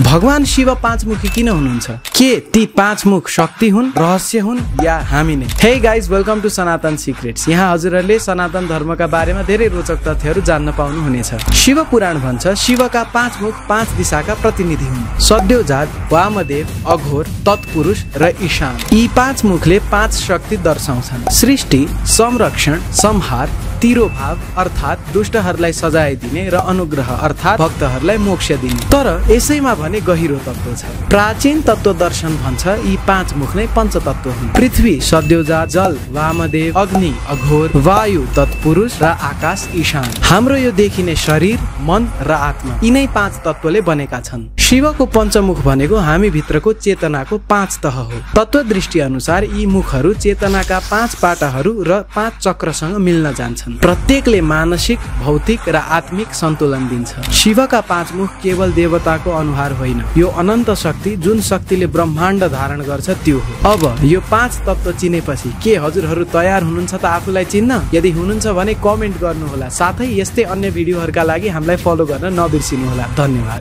भगवान शिव पाँचमुखी किन हुनुहुन्छ? के ती पाँच मुख शक्ति हुन्, रहस्य हुन् या हामी नै? हे गाइज, वेलकम टु सनातन सिक्रेट्स। यहाँ हजुरहरूले सनातन धर्मका बारेमा धेरै रोचक तथ्यहरू जान्न पाउनु हुनेछ। शिव पुराण भन्छ शिवका पाँच मुख पाँच दिशाका प्रतिनिधि हुन्। सद्योजात, वामदेव, अघोर, तत्पुरुष र ईशान। यी पाँच मुखले पाँच शक्ति दर्शाउँछन्। सृष्टि, संरक्षण, संहार, तिरोभाव अर्थात दुष्टहरूलाई सजाय दिने र अनुग्रह अर्थात भक्तहरूलाई मोक्ष दिने। तर यसैमा भने गहिरो तत्त्व छ। प्राचीन तत्त्व दर्शन भन्छ यी पाँच मुख नै पञ्चतत्त्व हुन्। पृथ्वी सद्योजात, जल वामदेव, अग्नि अघोर, वायु तत्पुरुष र आकाश ईशान। हाम्रो यो देखिने शरीर, मन र आत्मा यिनै पाँच तत्त्वले बनेका छन्। शिवको पञ्चमुख भनेको हामी भित्रको चेतनाको पाँच तह हो। तत्त्व दृष्टि अनुसार यी मुखहरू चेतनाका पाँच पाटाहरू र पाँच चक्रसँग मिल्न जान्छन्। प्रत्येकले मानसिक, भौतिक र आत्मिक सन्तुलन दिन्छ। शिवका पाँच मुख केवल देवताको अनुहार होइन, यो अनन्त शक्ति जुन शक्तिले ब्रह्माण्ड धारण गर्छ त्यो हो। अब यो पाँच तत्त्व चिनेपछि के हजुरहरू तयार हुनुहुन्छ त आफूलाई चिन्न? यदि हुनुहुन्छ भने कमेन्ट गर्नुहोला। साथै यस्तै अन्य भिडियोहरूका लागि हामीलाई फलो गर्न नबिर्सिनुहोला। धन्यवाद।